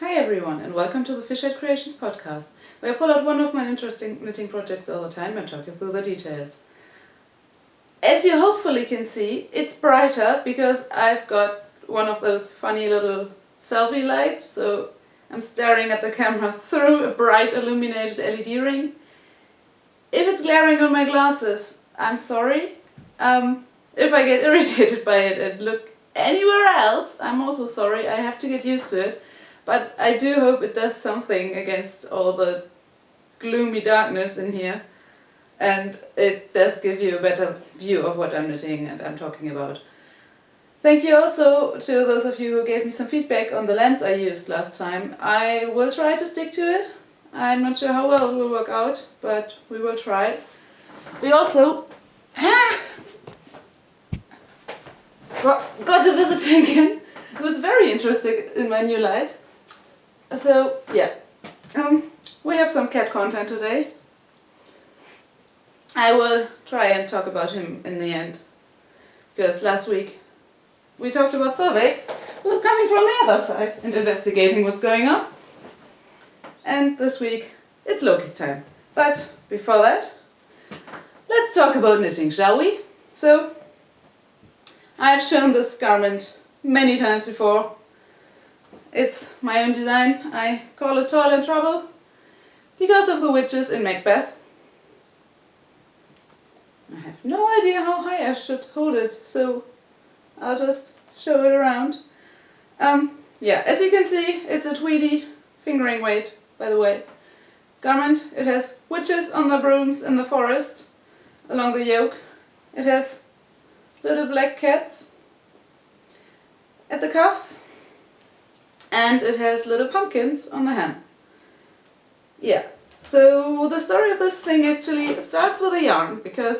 Hi everyone, and welcome to the Fishhead Creations podcast, where I pull out one of my interesting knitting projects all the time and talk you through the details. As you hopefully can see, it's brighter because I've got one of those funny little selfie lights, so I'm staring at the camera through a bright illuminated LED ring. If it's glaring on my glasses, I'm sorry. If I get irritated by it and look anywhere else, I'm also sorry. I have to get used to it. But I do hope it does something against all the gloomy darkness in here. And it does give you a better view of what I'm knitting and I'm talking about. Thank you also to those of you who gave me some feedback on the lens I used last time. I will try to stick to it. I'm not sure how well it will work out, but we will try. We also got a visitor again. It was very interesting in my new light. So yeah, we have some cat content today. I will try and talk about him in the end, because last week we talked about Solveig, who's coming from the other side and investigating what's going on. And this week it's Lokis time. But before that, let's talk about knitting, shall we? So I've shown this garment many times before. It's my own design. I call it Toil and Trouble because of the witches in Macbeth. I have no idea how high I should hold it, so I'll just show it around. Yeah, as you can see, it's a tweedy fingering weight, by the way, garment. It has witches on the brooms in the forest along the yoke. It has little black cats at the cuffs, and it has little pumpkins on the hem. Yeah, so the story of this thing actually starts with a yarn, because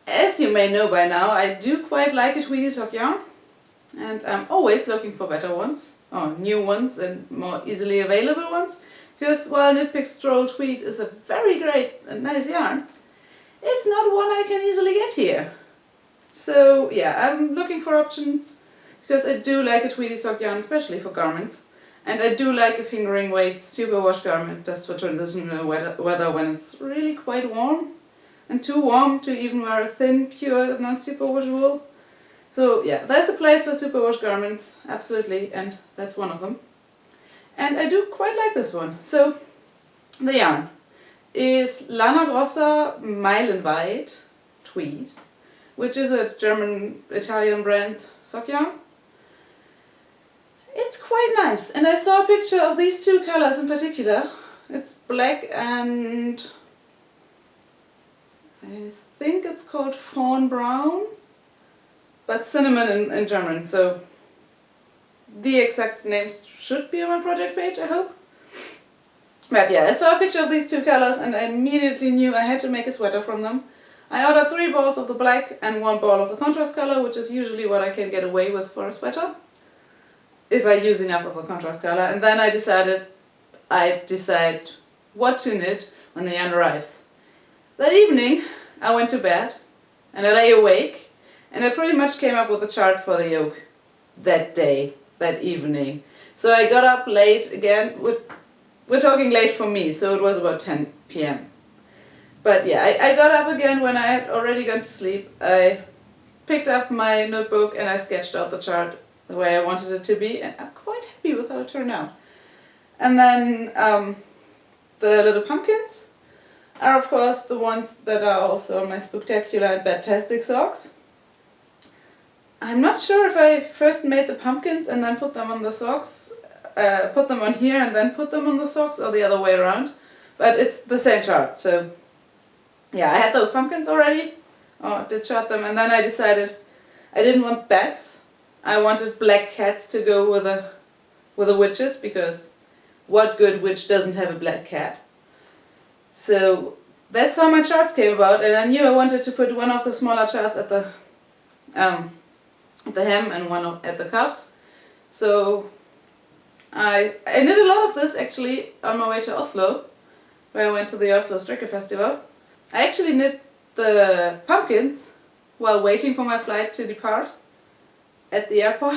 as you may know by now, I do quite like a tweedy sock yarn, and I'm always looking for better ones, or new ones and more easily available ones, because while Knit Picks Stroll Tweed is a very great and nice yarn, it's not one I can easily get here. So yeah, I'm looking for options, because I do like a tweedy sock yarn, especially for garments. And I do like a fingering weight superwash garment just for transitional weather when it's really quite warm and too warm to even wear a thin, pure, non-superwash wool. So yeah, there's a place for superwash garments, absolutely, and that's one of them. And I do quite like this one. So the yarn is Lana Grossa Meilenweit Tweed, which is a German-Italian brand sock yarn. It's quite nice, and I saw a picture of these two colors in particular. It's black and I think it's called fawn brown, but cinnamon in German, so the exact names should be on my project page, I hope. But yeah, I saw a picture of these two colors and I immediately knew I had to make a sweater from them. I ordered 3 balls of the black and 1 ball of the contrast color, which is usually what I can get away with for a sweater, if I use enough of the contrast color. And then I'd decide what to knit when the yarn arrives. That evening I went to bed and I lay awake, and I pretty much came up with a chart for the yoke that day, that evening. So I got up late again. We're talking late for me, so it was about 10 p.m. But yeah, I got up again when I had already gone to sleep. I picked up my notebook and I sketched out the chart the way I wanted it to be, and I'm quite happy with how it turned out. And then the little pumpkins are of course the ones that are also on my Spooktacular and Badtastic socks. I'm not sure if I first made the pumpkins and then put them on the socks, put them on here and then put them on the socks, or the other way around, but it's the same chart. So yeah, I had those pumpkins already, or did chart them, and then I decided I didn't want bats. I wanted black cats to go with the witches, because what good witch doesn't have a black cat? So that's how my charts came about, and I knew I wanted to put one of the smaller charts at the hem and one at the cuffs. So I knit a lot of this actually on my way to Oslo, where I went to the Oslo Stricker Festival. I actually knit the pumpkins while waiting for my flight to depart at the airport.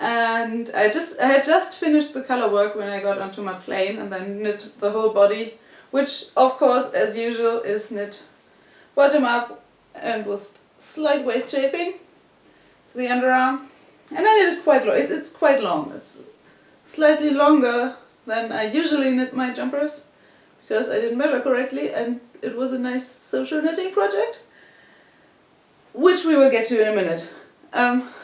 And I had just finished the color work when I got onto my plane, and then knit the whole body, which of course as usual is knit bottom up and with slight waist shaping to the underarm. And I knit it quite long. It's quite long. It's slightly longer than I usually knit my jumpers, because I didn't measure correctly, and it was a nice social knitting project, which we will get to in a minute.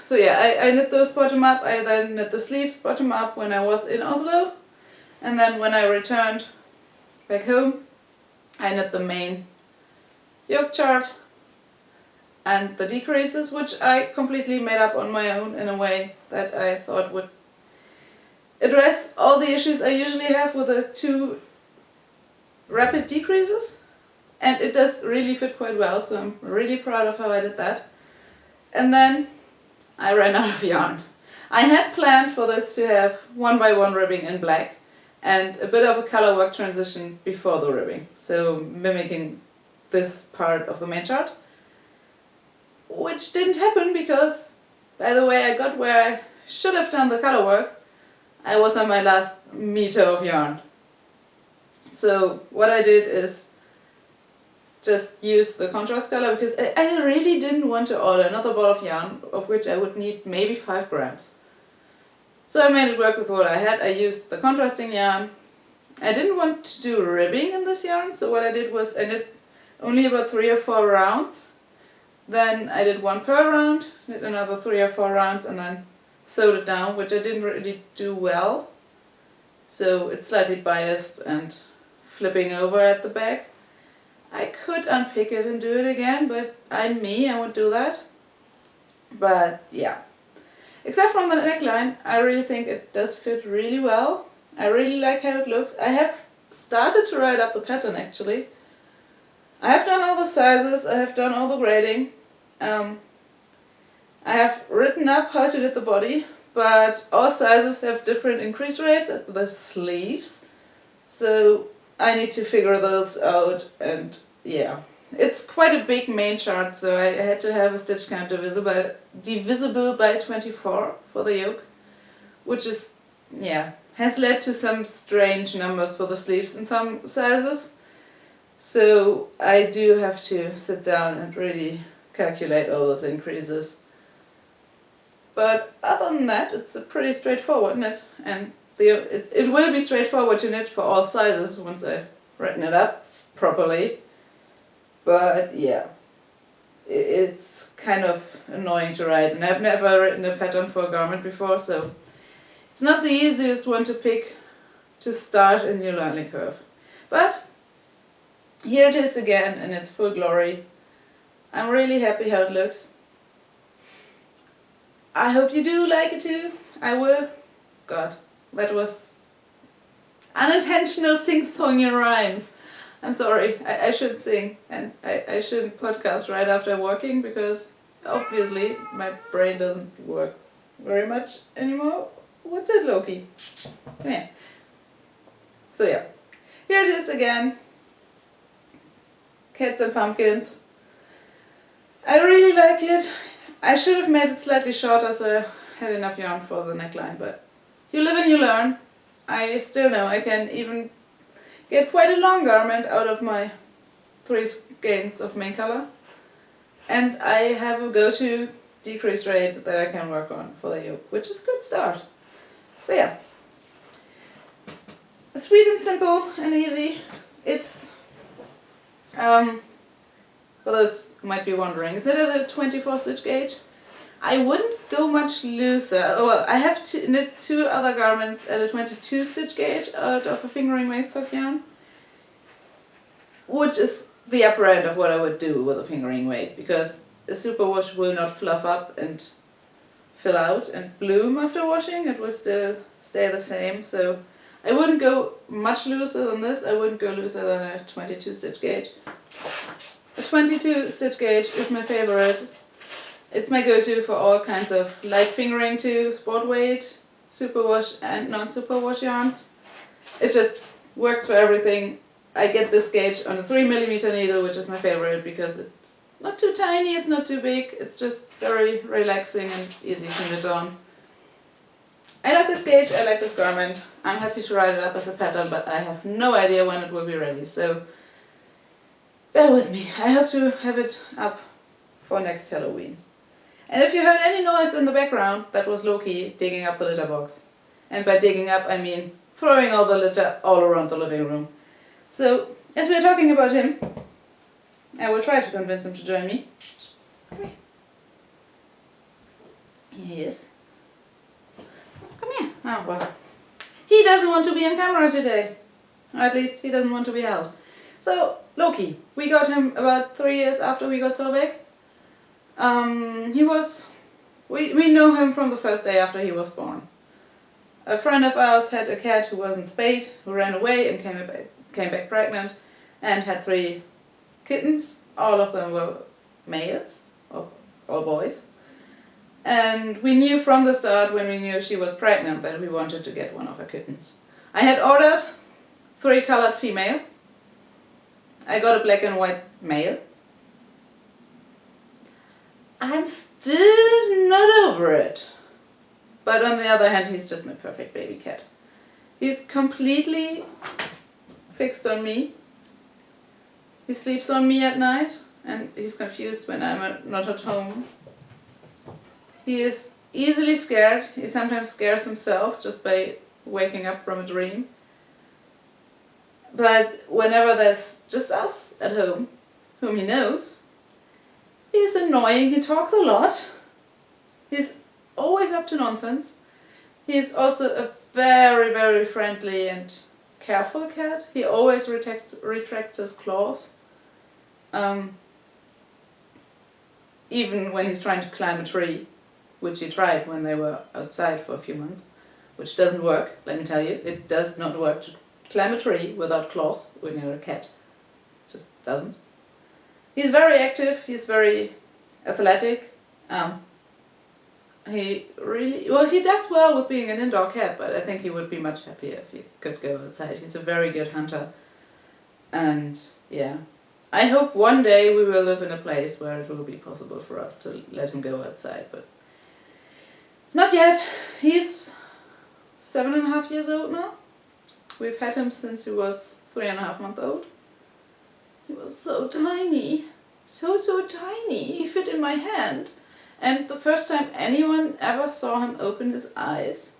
So yeah, I knit those bottom up. I then knit the sleeves bottom up when I was in Oslo, and then when I returned back home, I knit the main yoke chart and the decreases, which I completely made up on my own in a way that I thought would address all the issues I usually have with the two rapid decreases, and it does really fit quite well, so I'm really proud of how I did that. And then I ran out of yarn. I had planned for this to have 1x1 ribbing in black and a bit of a color work transition before the ribbing, so mimicking this part of the main chart, which didn't happen because by the way I got where I should have done the color work, I was on my last meter of yarn. So what I did is just use the contrast color, because I really didn't want to order another ball of yarn, of which I would need maybe 5 grams. So I made it work with what I had. I used the contrasting yarn. I didn't want to do ribbing in this yarn, so what I did was I knit only about 3 or 4 rounds. Then I did 1 per round, knit another 3 or 4 rounds, and then sewed it down, which I didn't really do well. So it's slightly biased and flipping over at the back. I could unpick it and do it again, but I'm me, I won't do that. But yeah. Except from the neckline, I really think it does fit really well. I really like how it looks. I have started to write up the pattern actually. I have done all the sizes, I have done all the grading. I have written up how to knit the body, but all sizes have different increase rates at the sleeves. So I need to figure those out, and yeah. It's quite a big main chart, so I had to have a stitch count divisible by 24 for the yoke, which is, yeah, has led to some strange numbers for the sleeves in some sizes. So I do have to sit down and really calculate all those increases. But other than that, it's a pretty straightforward knit, and it will be straightforward to knit for all sizes once I've written it up properly. But yeah, it's kind of annoying to write, and I've never written a pattern for a garment before, so it's not the easiest one to pick to start in your learning curve. But here it is again in its full glory. I'm really happy how it looks. I hope you do like it too. I will. God, that was unintentional sing-songy rhymes. I'm sorry, I should sing, and I shouldn't podcast right after working, because obviously my brain doesn't work very much anymore. What's it, Loki? Come here. So yeah, here it is again. Cats and pumpkins. I really like it. I should have made it slightly shorter so I had enough yarn for the neckline, but you live and you learn. I still know I can even get quite a long garment out of my 3 skeins of main color, and I have a go-to decrease rate that I can work on for the yoke, which is a good start. So yeah, sweet and simple and easy. It's for those who might be wondering, is it at a 24 stitch gauge? I wouldn't go much looser. Oh, well, I have knit 2 other garments at a 22 stitch gauge out of a fingering waist sock yarn, which is the upper end of what I would do with a fingering weight, because a superwash will not fluff up and fill out and bloom after washing. It will still stay the same, so I wouldn't go much looser than this. I wouldn't go looser than a 22 stitch gauge. A 22 stitch gauge is my favorite. It's my go-to for all kinds of light fingering too, sport weight, superwash and non-superwash yarns. It just works for everything. I get this gauge on a 3mm needle, which is my favorite because it's not too tiny, it's not too big, it's just very relaxing and easy to knit on. I like this gauge, I like this garment. I'm happy to write it up as a pattern, but I have no idea when it will be ready, so bear with me. I hope to have it up for next Halloween. And if you heard any noise in the background, that was Loki digging up the litter box. And by digging up, I mean throwing all the litter all around the living room. So, as we're talking about him, I will try to convince him to join me. Come here. Here he is. Come here. Oh, well. He doesn't want to be on camera today. Or at least he doesn't want to be held. So, Loki. We got him about 3 years after we got Solveig. We know him from the first day after he was born. A friend of ours had a cat who wasn't spayed, who ran away and came back pregnant, and had 3 kittens. All of them were males, or boys. And we knew from the start, when we knew she was pregnant, that we wanted to get one of her kittens. I had ordered 3 colored female. I got a black and white male. I'm still not over it. But on the other hand, he's just my perfect baby cat. He's completely fixed on me. He sleeps on me at night, and he's confused when I'm not at home. He is easily scared. He sometimes scares himself just by waking up from a dream. But whenever there's just us at home, whom he knows, he's annoying. He talks a lot. He's always up to nonsense. He's also a very, very friendly and careful cat. He always retracts his claws. Even when he's trying to climb a tree, which he tried when they were outside for a few months, which doesn't work, let me tell you. It does not work to climb a tree without claws when you're a cat. It just doesn't. He's very active, he's very athletic. He does well with being an indoor cat, but I think he would be much happier if he could go outside. He's a very good hunter. And yeah, I hope one day we will live in a place where it will be possible for us to let him go outside, but not yet. He's 7.5 years old now. We've had him since he was 3.5 months old. He was so tiny. So tiny. He fit in my hand. And the first time anyone ever saw him open his eyes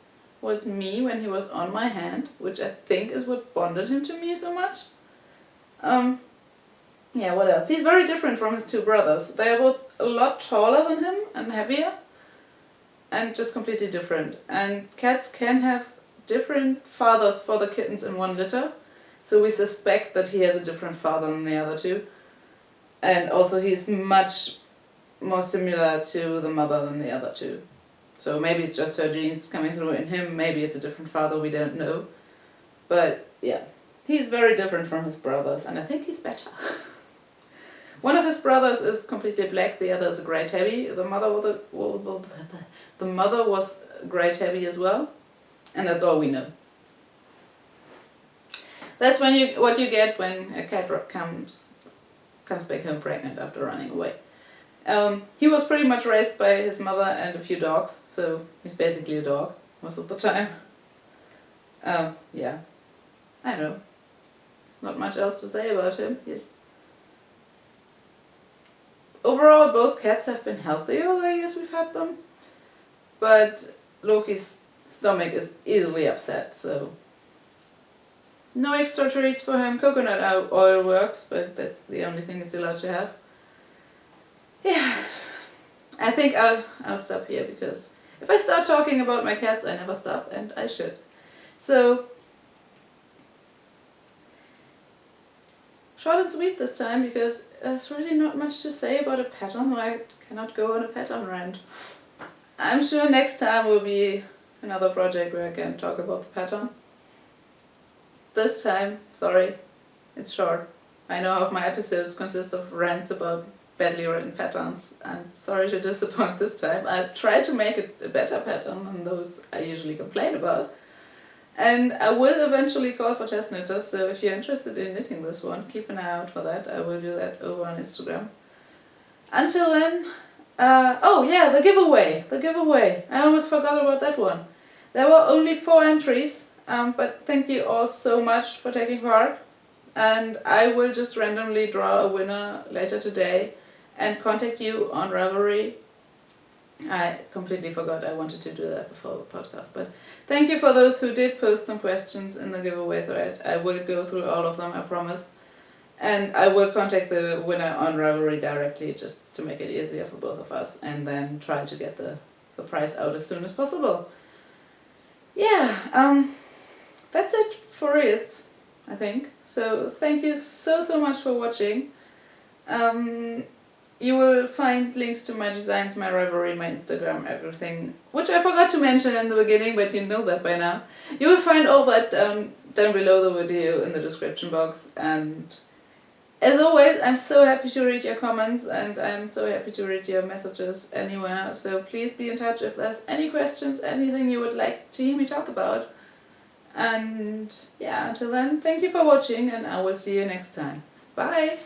was me when he was on my hand, which I think is what bonded him to me so much. Yeah, what else? He's very different from his 2 brothers. They are both a lot taller than him and heavier, and just completely different. And cats can have different fathers for the kittens in one litter, so we suspect that he has a different father than the other 2. And also he's much more similar to the mother than the other 2. So maybe it's just her genes coming through in him, maybe it's a different father, we don't know. But yeah, he's very different from his brothers, and I think he's better. One of his brothers is completely black, the other is a grey tabby. The mother was grey tabby as well, and that's all we know. That's what you get when a cat comes back home pregnant after running away. He was pretty much raised by his mother and a few dogs, so he's basically a dog most of the time. Yeah, I know. There's not much else to say about him. Overall, both cats have been healthy over the years we've had them, but Loki's stomach is easily upset, so no extra treats for him. Coconut oil works, but that's the only thing he's allowed to have. Yeah, I think I'll stop here, because if I start talking about my cats, I never stop, and I should. So, short and sweet this time, because there's really not much to say about a pattern. I cannot go on a pattern rant. I'm sure next time will be another project where I can talk about the pattern. This time, sorry, it's short. I know half my episodes consist of rants about badly written patterns. I'm sorry to disappoint this time. I'll try to make it a better pattern than those I usually complain about. And I will eventually call for test knitters, so if you're interested in knitting this one, keep an eye out for that. I will do that over on Instagram. Until then, oh yeah, the giveaway. I almost forgot about that one. There were only 4 entries, but thank you all so much for taking part. And I will just randomly draw a winner later today and contact you on Ravelry. I completely forgot I wanted to do that before the podcast, but thank you for those who did post some questions in the giveaway thread. I will go through all of them, I promise. And I will contact the winner on Ravelry directly just to make it easier for both of us, and then try to get the prize out as soon as possible. Yeah, that's it for it, I think. So thank you so much for watching. You will find links to my designs, my Ravelry, my Instagram, everything, which I forgot to mention in the beginning, but you know that by now. You will find all that down below the video in the description box. And as always, I'm so happy to read your comments, and I'm so happy to read your messages anywhere. So please be in touch if there's any questions, anything you would like to hear me talk about. And yeah, until then, thank you for watching, and I will see you next time. Bye!